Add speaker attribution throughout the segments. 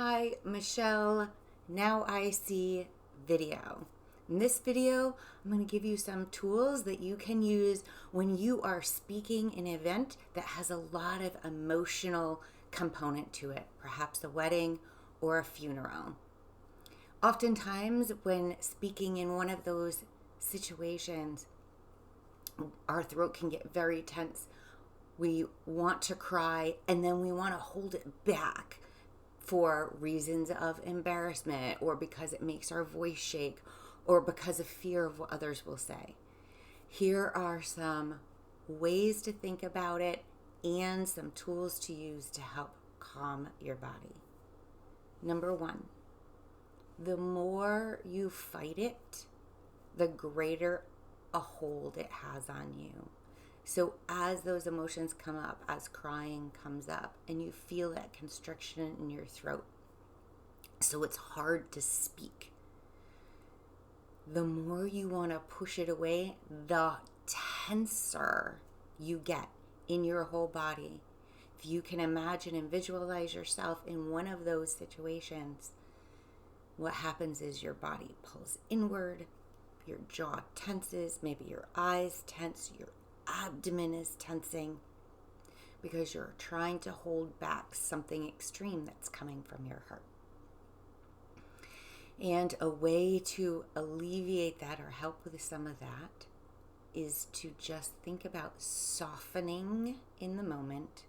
Speaker 1: Hi, Michelle. Now I see video. In this video, I'm going to give you some tools that you can use when you are speaking in an event that has a lot of emotional component to it, perhaps a wedding or a funeral. Oftentimes, when speaking in one of those situations, our throat can get very tense. We want to cry and then we want to hold it back for reasons of embarrassment or because it makes our voice shake or because of fear of what others will say. Here are some ways to think about it and some tools to use to help calm your body. Number one, the more you fight it, the greater a hold it has on you. So as those emotions come up, as crying comes up, and you feel that constriction in your throat, so it's hard to speak, the more you want to push it away, the tenser you get in your whole body. If you can imagine and visualize yourself in one of those situations, what happens is your body pulls inward, your jaw tenses, maybe your eyes tense, your abdomen is tensing because you're trying to hold back something extreme that's coming from your heart. And a way to alleviate that or help with some of that is to just think about softening in the moment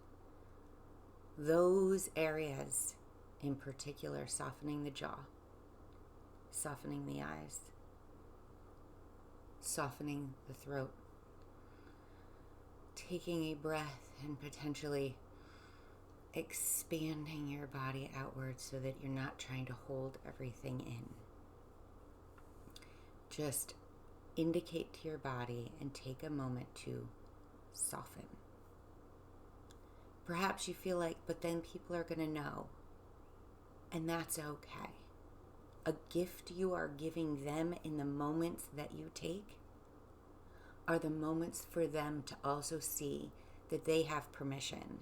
Speaker 1: those areas, in particular, softening the jaw, softening the eyes, softening the throat. Taking a breath and potentially expanding your body outwards so that you're not trying to hold everything in. Just indicate to your body and take a moment to soften. Perhaps you feel like, but then people are going to know, and that's okay. A gift you are giving them in the moments that you take are the moments for them to also see that they have permission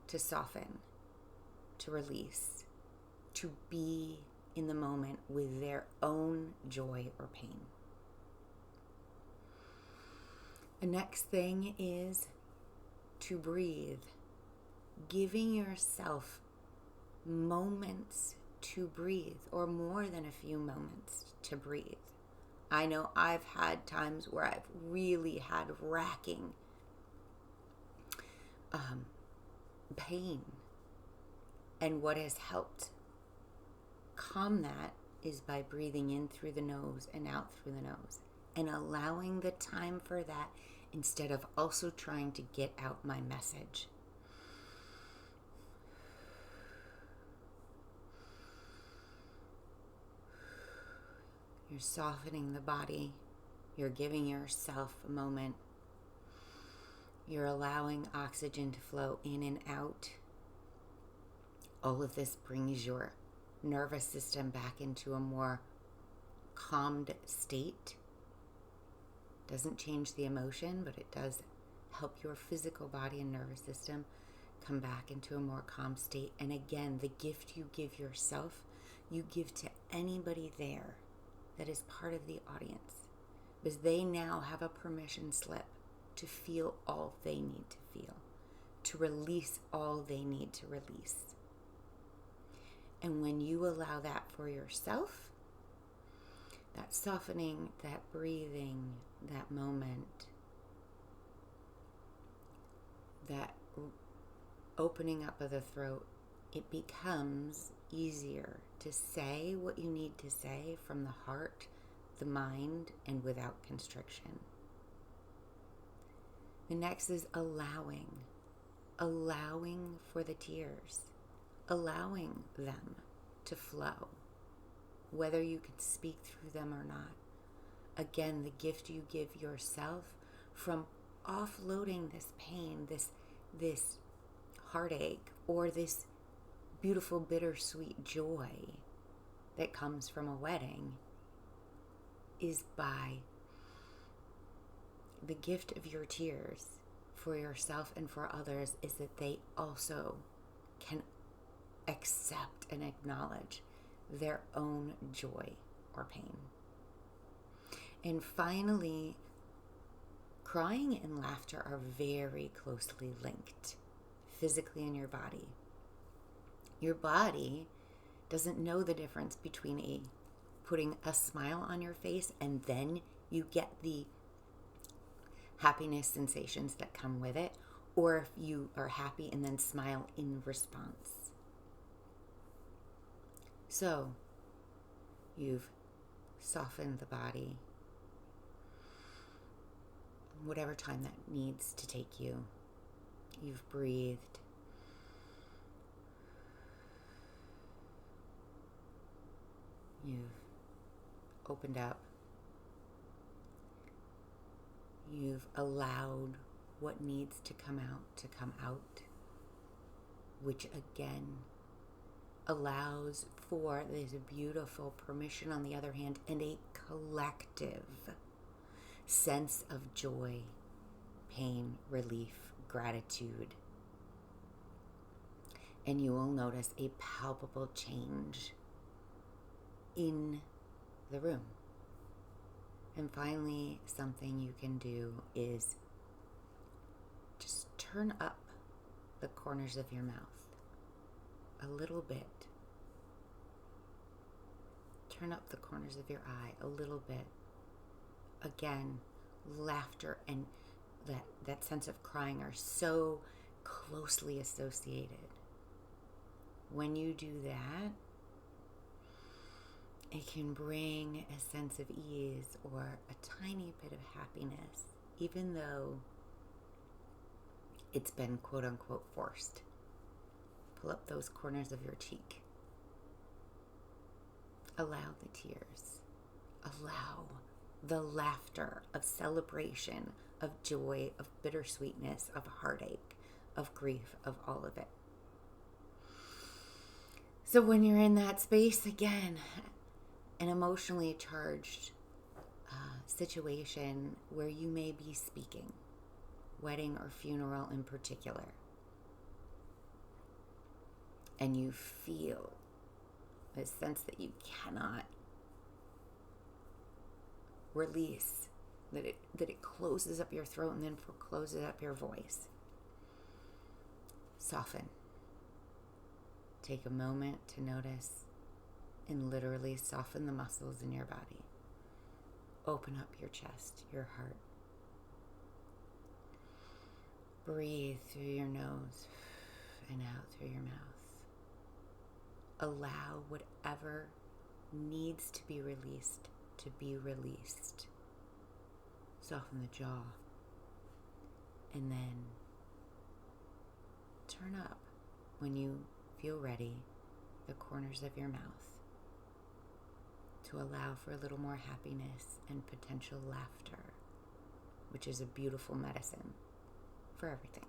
Speaker 1: to soften, to release, to be in the moment with their own joy or pain. The next thing is to breathe, giving yourself moments to breathe, or more than a few moments to breathe. I know I've had times where I've really had racking pain. And what has helped calm that is by breathing in through the nose and out through the nose and allowing the time for that instead of also trying to get out my message. You're softening the body. You're giving yourself a moment. You're allowing oxygen to flow in and out. All of this brings your nervous system back into a more calmed state. Doesn't change the emotion, but it does help your physical body and nervous system come back into a more calm state. And again, the gift you give yourself, you give to anybody there that is part of the audience, because they now have a permission slip to feel all they need to feel, to release all they need to release. And when you allow that for yourself, that softening, that breathing, that moment, that opening up of the throat, it becomes easier to say what you need to say from the heart, the mind, and without constriction. The next is allowing for the tears, allowing them to flow, whether you can speak through them or not. Again, the gift you give yourself from offloading this pain, this heartache, or this beautiful bittersweet joy that comes from a wedding is by the gift of your tears for yourself and for others, is that they also can accept and acknowledge their own joy or pain. And finally, crying and laughter are very closely linked physically in your body. Your body doesn't know the difference between putting a smile on your face and then you get the happiness sensations that come with it, or if you are happy and then smile in response. So, you've softened the body, whatever time that needs to take you. You've breathed. You've opened up. You've allowed what needs to come out, which again allows for, there's a beautiful permission on the other hand, and a collective sense of joy, pain, relief, gratitude. And you will notice a palpable change in the room. And finally, something you can do is just turn up the corners of your mouth a little bit. Turn up the corners of your eye a little bit. Again, laughter and that sense of crying are so closely associated. When you do that, it can bring a sense of ease or a tiny bit of happiness, even though it's been quote unquote forced. Pull up those corners of your cheek. Allow the tears. Allow the laughter of celebration, of joy, of bittersweetness, of heartache, of grief, of all of it. So when you're in that space, again, an emotionally charged situation where you may be speaking, wedding or funeral in particular, and you feel a sense that you cannot release, that it closes up your throat and then closes up your voice. Soften. Take a moment to notice and literally soften the muscles in your body. Open up your chest, your heart. Breathe through your nose and out through your mouth. Allow whatever needs to be released to be released. Soften the jaw. And then turn up, when you feel ready, the corners of your mouth to allow for a little more happiness and potential laughter, which is a beautiful medicine for everything.